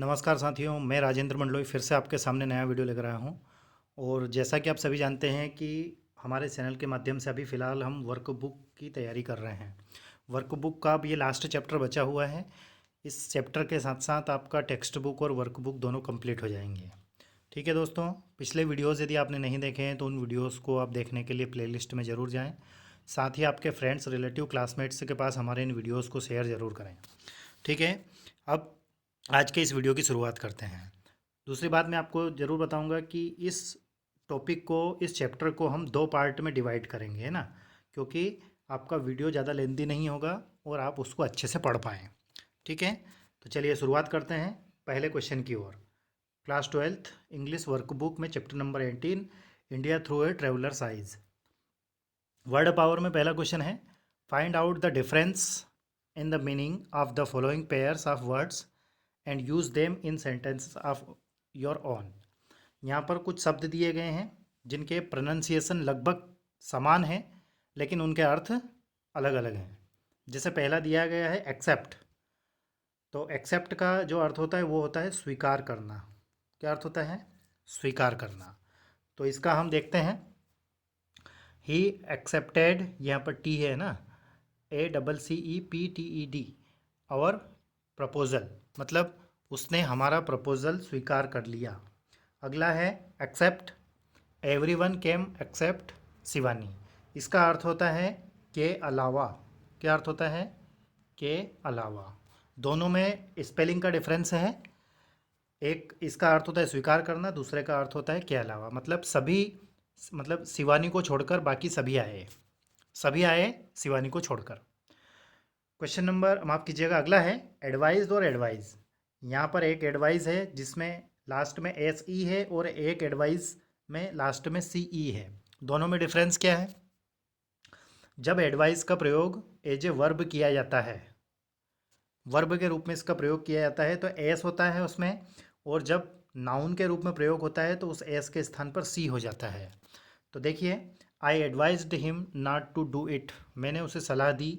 नमस्कार साथियों, मैं राजेंद्र मंडलोई फिर से आपके सामने नया वीडियो लेकर आया हूँ। और जैसा कि आप सभी जानते हैं कि हमारे चैनल के माध्यम से अभी फ़िलहाल हम वर्कबुक की तैयारी कर रहे हैं। वर्कबुक का अब ये लास्ट चैप्टर बचा हुआ है। इस चैप्टर के साथ साथ आपका टेक्स्ट बुक और वर्कबुक दोनों कंप्लीट हो जाएंगे। ठीक है दोस्तों, पिछले वीडियोज़ यदि आपने नहीं देखे हैं तो उन वीडियोज़ को आप देखने के लिए प्लेलिस्ट में ज़रूर जाएँ। साथ ही आपके फ्रेंड्स, रिलेटिव, क्लासमेट्स के पास हमारे इन वीडियोज़ को शेयर ज़रूर करें। ठीक है। अब आज के इस वीडियो की शुरुआत करते हैं। दूसरी बात मैं आपको ज़रूर बताऊंगा कि इस टॉपिक को, इस चैप्टर को हम दो पार्ट में डिवाइड करेंगे, है ना, क्योंकि आपका वीडियो ज़्यादा लेंदी नहीं होगा और आप उसको अच्छे से पढ़ पाएँ। ठीक है, तो चलिए शुरुआत करते हैं पहले क्वेश्चन की ओर। क्लास 12th इंग्लिश वर्कबुक में chapter number 18 India through a traveller size. Word power में पहला क्वेश्चन है, find out the difference in the meaning of the following pairs of words and use them in sentence of your own. यहाँ पर कुछ शब्द दिए गए हैं जिनके प्रोनाउंसिएशन लगभग समान है लेकिन उनके अर्थ अलग अलग हैं। जैसे पहला दिया गया है एक्सेप्ट। तो एक्सेप्ट का जो अर्थ होता है वो होता है स्वीकार करना। क्या अर्थ होता है? स्वीकार करना। तो इसका हम देखते हैं। ही एक्सेप्टेड, यहाँ पर टी है ना, ACCEPTED, और प्रपोजल, मतलब उसने हमारा प्रपोजल स्वीकार कर लिया। अगला है एक्सेप्ट एवरीवन केम एक्सेप्ट शिवानी। इसका अर्थ होता है के अलावा। क्या अर्थ होता है? के अलावा। दोनों में स्पेलिंग का डिफरेंस है। एक इसका अर्थ होता है स्वीकार करना, दूसरे का अर्थ होता है के अलावा। मतलब सभी, मतलब शिवानी को छोड़कर बाकी सभी आए। सभी आए शिवानी को छोड़कर। क्वेश्चन नंबर, माफ़ कीजिएगा, अगला है एडवाइज और एडवाइज। यहाँ पर एक एडवाइज है जिसमें लास्ट में SE है और एक एडवाइज में लास्ट में CE है। दोनों में डिफरेंस क्या है? जब एडवाइस का प्रयोग एज ए वर्ब किया जाता है, वर्ब के रूप में इसका प्रयोग किया जाता है, तो एस होता है उसमें, और जब नाउन के रूप में प्रयोग होता है तो उस एस के स्थान पर सी हो जाता है। तो देखिए, I advised him not to do it. मैंने उसे सलाह दी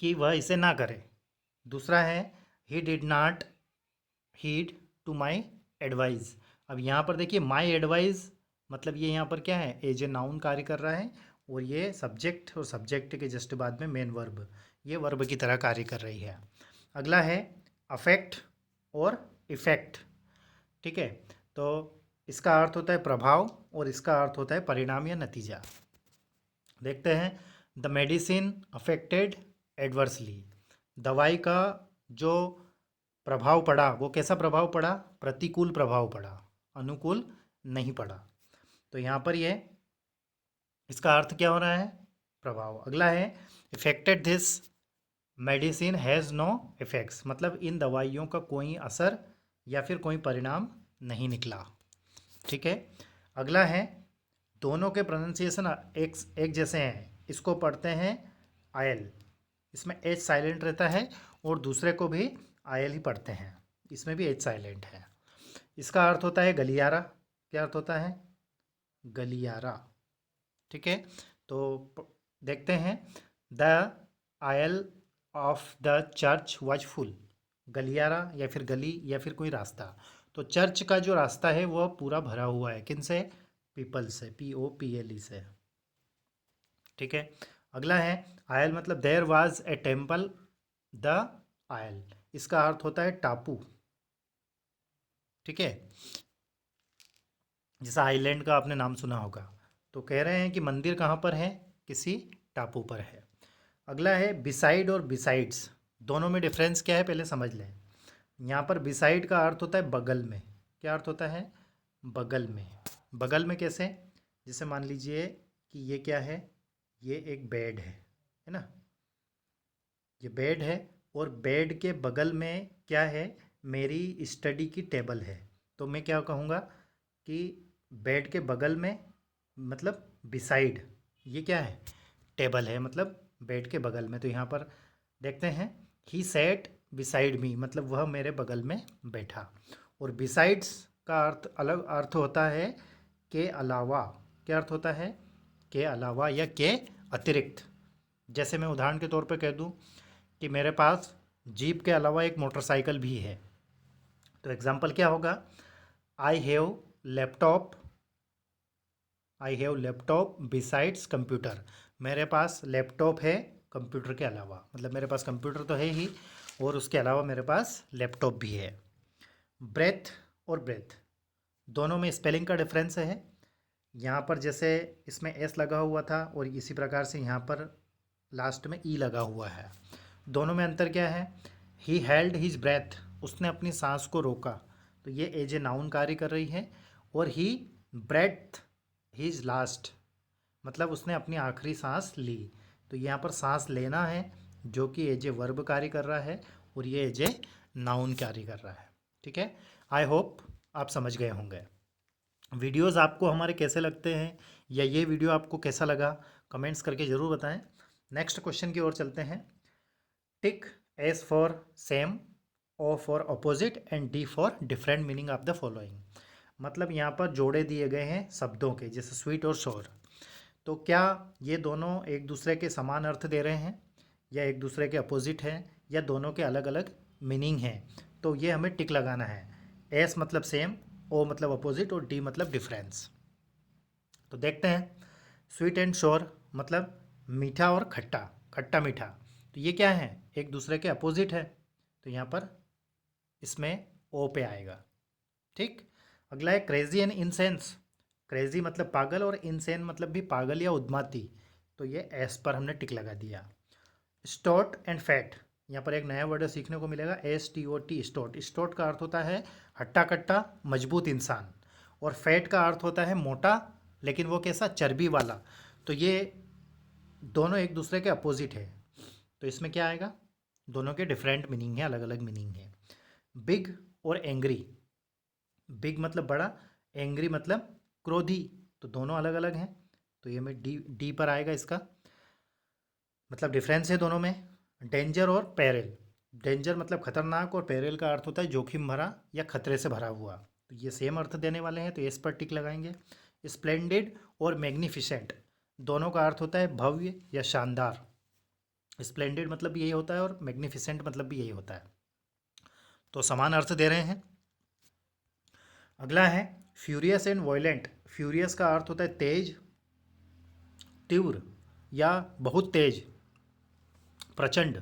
कि वह इसे ना करे। दूसरा है he did not heed to my advice. अब यहाँ पर देखिए माई एडवाइस, मतलब ये यहाँ पर क्या है, एज ए नाउन कार्य कर रहा है, और ये सब्जेक्ट, और सब्जेक्ट के जस्ट बाद में मेन वर्ब, ये वर्ब की तरह कार्य कर रही है। अगला है अफेक्ट और इफेक्ट। ठीक है, तो इसका अर्थ होता है प्रभाव और इसका अर्थ होता है परिणाम या नतीजा। देखते हैं, द मेडिसिन अफेक्टेड एडवर्सली। दवाई का जो प्रभाव पड़ा वो कैसा प्रभाव पड़ा? प्रतिकूल प्रभाव पड़ा, अनुकूल नहीं पड़ा। तो यहाँ पर ये इसका अर्थ क्या हो रहा है? प्रभाव। अगला है effected this medicine has no effects, मतलब इन दवाइयों का कोई असर या फिर कोई परिणाम नहीं निकला। ठीक है। अगला है, दोनों के प्रोनाउंसिएशन एक जैसे हैं। इसको पढ़ते हैं आयल, इसमें एच साइलेंट रहता है, और दूसरे को भी आयल ही पढ़ते हैं, इसमें भी एच साइलेंट है। इसका अर्थ होता है गलियारा। क्या अर्थ होता है? गलियारा। ठीक है, तो देखते हैं, the aisle of the church was full. गलियारा या फिर गली या फिर कोई रास्ता, तो चर्च का जो रास्ता है वह पूरा भरा हुआ है। किन से? पीपल से, POPLE से। ठीक है। अगला है आयल, मतलब there was a temple the oil. इसका अर्थ होता है टापू। ठीक है, जैसा आइलैंड का आपने नाम सुना होगा। तो कह रहे हैं कि मंदिर कहाँ पर है? किसी टापू पर है। अगला है बिसाइड और बिसाइड्स। दोनों में डिफरेंस क्या है पहले समझ लें। यहाँ पर बिसाइड का अर्थ होता है बगल में। क्या अर्थ होता है? बगल में। बगल में कैसे? जैसे मान लीजिए कि ये क्या है, ये एक बेड है ना, ये बेड है, और बेड के बगल में क्या है, मेरी स्टडी की टेबल है। तो मैं क्या कहूँगा कि बेड के बगल में, मतलब बिसाइड, ये क्या है? टेबल है, मतलब बेड के बगल में। तो यहाँ पर देखते हैं, ही सेट बिसाइड मी, मतलब वह मेरे बगल में बैठा। और बिसाइड्स का अर्थ अलग अर्थ होता है के अलावा। क्या अर्थ होता है? के अलावा या के अतिरिक्त। जैसे मैं उदाहरण के तौर पे कह दूं कि मेरे पास जीप के अलावा एक मोटरसाइकिल भी है। तो एग्जाम्पल क्या होगा? I have laptop, I have laptop besides computer. मेरे पास लैपटॉप है कंप्यूटर के अलावा, मतलब मेरे पास कंप्यूटर तो है ही और उसके अलावा मेरे पास लैपटॉप भी है। ब्रेथ और ब्रेथ दोनों में स्पेलिंग का डिफरेंस है। यहाँ पर जैसे इसमें एस लगा हुआ था और इसी प्रकार से यहाँ पर लास्ट में ई लगा हुआ है। दोनों में अंतर क्या है? ही हेल्ड हिज ब्रेथ, उसने अपनी सांस को रोका, तो ये एज ए नाउन कार्य कर रही है। और ही ब्रेथ हिज लास्ट, मतलब उसने अपनी आखिरी सांस ली, तो यहाँ पर सांस लेना है जो कि एज ए वर्ब कार्य कर रहा है और ये एज ए नाउन कार्य कर रहा है। ठीक है, आई होप आप समझ गए होंगे। वीडियोस आपको हमारे कैसे लगते हैं या ये वीडियो आपको कैसा लगा, कमेंट्स करके ज़रूर बताएं। नेक्स्ट क्वेश्चन की ओर चलते हैं। Tick S for same, O for opposite and D for different meaning of the following. मतलब यहाँ पर जोड़े दिए गए हैं शब्दों के, जैसे स्वीट और शोर। तो क्या ये दोनों एक दूसरे के समान अर्थ दे रहे हैं या एक दूसरे के अपोजिट हैं या दोनों के अलग अलग मीनिंग हैं? तो ये हमें टिक लगाना है। एस मतलब सेम, ओ मतलब अपोजिट और डी मतलब डिफरेंस। तो देखते हैं। स्वीट एंड शोर मतलब मीठा और खट्टा, खट्टा मीठा। तो ये क्या है? एक दूसरे के अपोजिट है, तो यहाँ पर इसमें ओ पे आएगा। ठीक। अगला है क्रेजी एंड इनसेंस। क्रेजी मतलब पागल और इनसेन मतलब भी पागल या उद्माती, तो ये एस पर हमने टिक लगा दिया। स्टोट एंड फैट, यहाँ पर एक नया वर्ड सीखने को मिलेगा, STOT, स्टोट। स्टोट का अर्थ होता है हट्टा कट्टा मजबूत इंसान, और फैट का अर्थ होता है मोटा, लेकिन वो कैसा? चर्बी वाला। तो ये दोनों एक दूसरे के अपोजिट है, तो इसमें क्या आएगा? दोनों के डिफरेंट मीनिंग है, अलग अलग मीनिंग है। बिग और एंग्री, बिग मतलब बड़ा, एंग्री मतलब क्रोधी, तो दोनों अलग अलग हैं, तो ये में डी डी पर आएगा इसका, मतलब डिफरेंस है दोनों में। डेंजर और पेरिल, डेंजर मतलब खतरनाक और पेरिल का अर्थ होता है जोखिम भरा या खतरे से भरा हुआ, तो ये सेम अर्थ देने वाले हैं, तो इस पर टिक लगाएंगे। स्प्लेंडिड और मैग्निफिसेंट, दोनों का अर्थ होता है भव्य या शानदार। स्प्लेंडिड मतलब भी यही होता है और मैग्निफिसेंट मतलब भी यही होता है, तो समान अर्थ दे रहे हैं। अगला है फ्यूरियस एंड वॉयलेंट। फ्यूरियस का अर्थ होता है तेज, तीव्र या बहुत तेज, प्रचंड,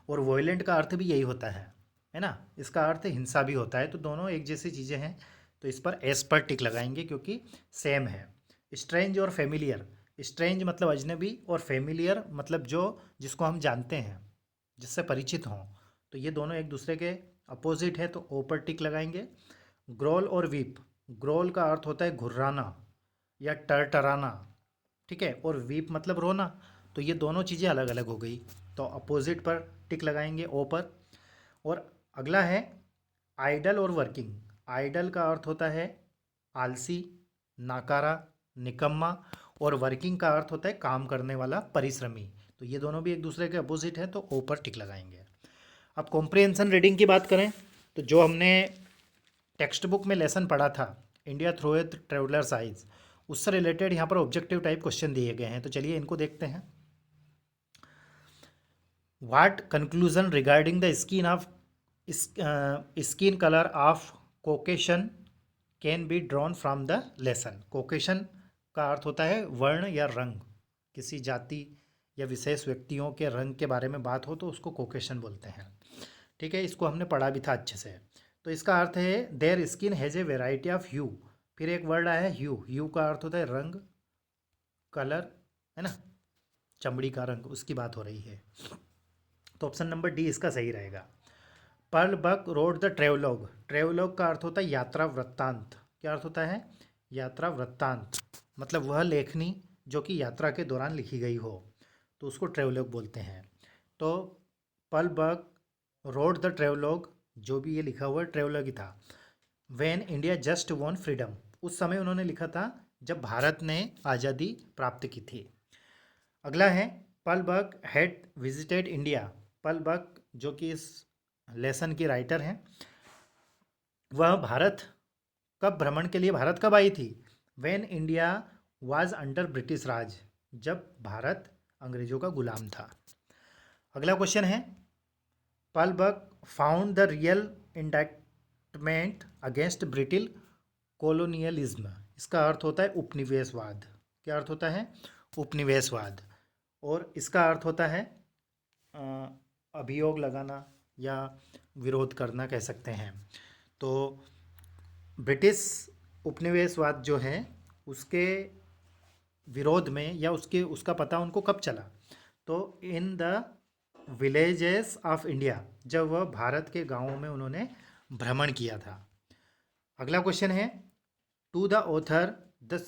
और वॉयलेंट का अर्थ भी यही होता है ना? इसका अर्थ हिंसा भी होता है, तो दोनों एक जैसी चीज़ें हैं, तो इस पर एस पर टिक लगाएंगे क्योंकि सेम है। स्ट्रेंज और फेमिलियर, स्ट्रेंज मतलब अजनबी और फेमिलियर मतलब जो जिसको हम जानते हैं, जिससे परिचित हों, तो ये दोनों एक दूसरे के अपोजिट है, तो ओ पर टिक लगाएंगे। ग्रोल और वीप, ग्रोल का अर्थ होता है घुर्राना या टरटराना, ठीक है, और वीप मतलब रोना, तो ये दोनों चीज़ें अलग अलग हो गई, तो अपोजिट पर टिक लगाएंगे ओ पर। और अगला है आइडल और वर्किंग। आइडल का अर्थ होता है आलसी, नाकारा, निकम्मा, और वर्किंग का अर्थ होता है काम करने वाला, परिश्रमी, तो ये दोनों भी एक दूसरे के अपोजिट है, तो ओ पर टिक लगाएंगे। अब कॉम्प्रिहेंशन रीडिंग की बात करें, तो जो हमने टेक्स्ट बुक में लेसन पढ़ा था, India through a travellers eyes, उससे रिलेटेड यहाँ पर ऑब्जेक्टिव टाइप क्वेश्चन दिए गए हैं, तो चलिए इनको देखते हैं। What conclusion regarding the skin of skin colour of Caucasian can be drawn from the lesson. Caucasian का अर्थ होता है वर्ण या रंग, किसी जाति या विशेष व्यक्तियों के रंग के बारे में बात हो तो उसको कोकेशन बोलते हैं। ठीक है, इसको हमने पढ़ा भी था अच्छे से। तो इसका अर्थ है their skin has a variety of hue. फिर एक वर्ड आया है ह्यू, ह्यू का अर्थ होता है रंग, कलर, है ना, चमड़ी का रंग, उसकी बात हो रही है, तो ऑप्शन नंबर डी इसका सही रहेगा। Pearl Buck road the travelogue, travelogue का अर्थ होता है यात्रा वृत्तांत। क्या अर्थ होता है? यात्रा वृत्तांत, मतलब वह लेखनी जो कि यात्रा के दौरान लिखी गई हो, तो उसको ट्रेवलॉग बोलते हैं। तो Pearl Buck road the travelogue, जो भी ये लिखा हुआ ट्रेवलॉग ही था। When India just won freedom, उस समय उन्होंने लिखा था जब भारत ने आज़ादी प्राप्त की थी। अगला है Pearl Buck had visited India. Pearl Buck जो कि इस लेसन की राइटर हैं, वह भारत कब भ्रमण के लिए भारत कब आई थी? When India was under British Raj, जब भारत अंग्रेजों का गुलाम था। अगला क्वेश्चन है Palberg found the real indictment against British colonialism. इसका अर्थ होता है उपनिवेशवाद। क्या अर्थ होता है? उपनिवेशवाद। और इसका अर्थ होता है अभियोग लगाना या विरोध करना कह सकते हैं। तो ब्रिटिश उपनिवेशवाद जो है उसके विरोध में या उसका पता उनको कब चला? तो in the villages of India, जब वह भारत के गांवों में उन्होंने भ्रमण किया था। अगला क्वेश्चन है, to the author the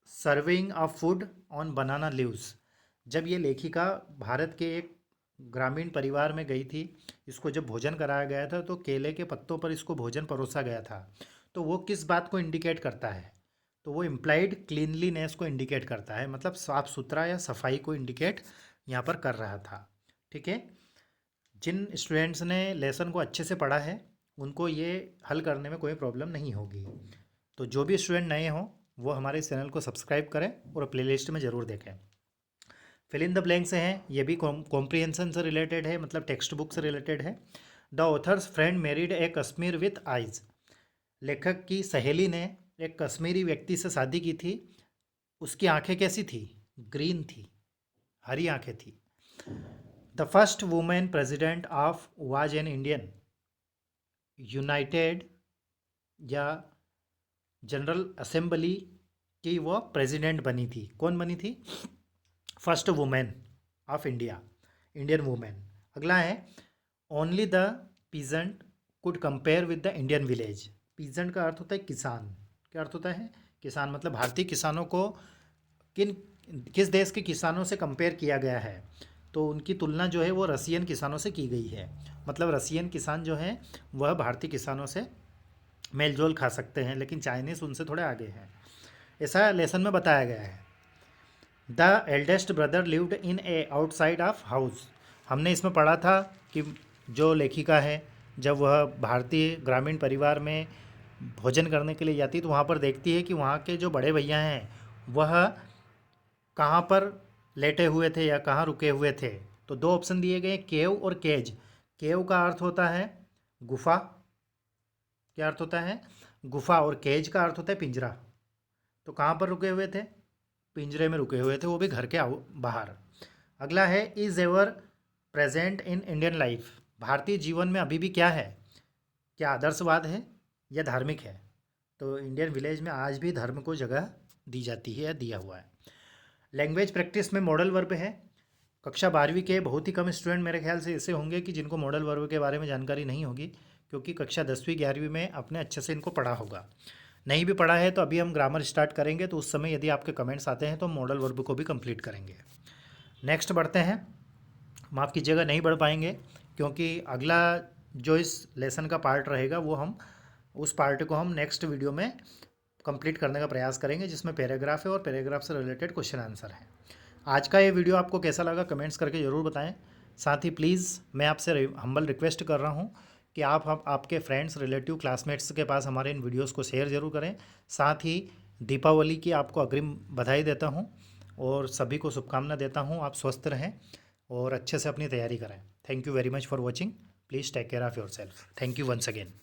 serving of food on banana leaves. जब ये लेखिका भारत के एक ग्रामीण परिवार में गई थी, इसको जब भोजन कराया गया था तो केले के पत्तों पर इसको भोजन परोसा गया था। तो वो किस बात को इंडिकेट करता है? तो वो इम्प्लाइड क्लीनलीनेस को इंडिकेट करता है, मतलब साफ सुथरा या सफाई को इंडिकेट यहाँ पर कर रहा था। ठीक है, जिन स्टूडेंट्स ने लेसन को अच्छे से पढ़ा है उनको ये हल करने में कोई प्रॉब्लम नहीं होगी। तो जो भी स्टूडेंट नए हों वो हमारे चैनल को सब्सक्राइब करें और प्लेलिस्ट में ज़रूर देखें। फिल इन द ब्लैंक से हैं, ये भी कॉम्प्रिहेंशन से रिलेटेड है, मतलब टेक्स्ट बुक से रिलेटेड है। The author's friend married A Kashmir with eyes. लेखक की सहेली ने एक कश्मीरी व्यक्ति से शादी की थी, उसकी आंखें कैसी थी? ग्रीन थी, हरी आंखें थी। The first women president of was an Indian. United या जनरल असेंबली की वो प्रेसिडेंट बनी थी। कौन बनी थी? First women of India, Indian women. अगला है, only the peasant could compare with the Indian village. Peasant का अर्थ होता है किसान। क्या अर्थ होता है? किसान। मतलब भारतीय किसानों को किस देश के किसानों से कंपेयर किया गया है? तो उनकी तुलना जो है वो रसियन किसानों से की गई है। मतलब रसियन किसान जो हैं वह भारतीय किसानों से मेलजोल खा सकते हैं, लेकिन चाइनीज़ उनसे थोड़े आगे हैं, ऐसा लेसन में बताया गया है। The eldest brother lived in A outside of house. हमने इसमें पढ़ा था कि जो लेखिका है जब वह भारतीय ग्रामीण परिवार में भोजन करने के लिए जाती है तो वहाँ पर देखती है कि वहाँ के जो बड़े भैया हैं वह कहाँ पर लेटे हुए थे या कहाँ रुके हुए थे। तो दो ऑप्शन दिए गए, केव और केज। केव का अर्थ होता है गुफा। क्या अर्थ होता है? गुफा। और केज का अर्थ होता है पिंजरा। तो कहाँ पर रुके हुए थे? पिंजरे में रुके हुए थे, वो भी घर के बाहर। अगला है, is ever present in Indian life. Bharatiya Jeevan में अभी भी क्या है? क्या आदर्शवाद है या धार्मिक है? तो इंडियन विलेज में आज भी धर्म को जगह दी जाती है या दिया हुआ है। लैंग्वेज प्रैक्टिस में मॉडल वर्ब है। कक्षा 12वीं के बहुत ही कम स्टूडेंट मेरे ख्याल से ऐसे होंगे कि जिनको मॉडल वर्ब के बारे में जानकारी नहीं होगी, क्योंकि कक्षा 10वीं 11वीं में आपने अच्छे से इनको पढ़ा होगा। नहीं भी पढ़ा है तो अभी हम ग्रामर स्टार्ट करेंगे, तो उस समय यदि आपके कमेंट्स आते हैं तो हम मॉडल वर्ब को भी कंप्लीट करेंगे। नेक्स्ट बढ़ते हैं। माफ़ कीजिएगा, नहीं बढ़ पाएंगे क्योंकि अगला जो इस लेसन का पार्ट रहेगा वो हम उस पार्ट को हम नेक्स्ट वीडियो में कंप्लीट करने का प्रयास करेंगे, जिसमें पैराग्राफ है और पैराग्राफ से रिलेटेड क्वेश्चन आंसर है। आज का ये वीडियो आपको कैसा लगा कमेंट्स करके ज़रूर बताएं। साथ ही प्लीज़ मैं आपसे हम्बल रिक्वेस्ट कर रहा हूँ कि आप आपके फ्रेंड्स, रिलेटिव, क्लासमेट्स के पास हमारे इन वीडियोस को शेयर ज़रूर करें। साथ ही दीपावली की आपको अग्रिम बधाई देता हूँ और सभी को शुभकामना देता हूँ। आप स्वस्थ रहें और अच्छे से अपनी तैयारी करें। Thank you very much for watching. Please take care of yourself. Thank you once again.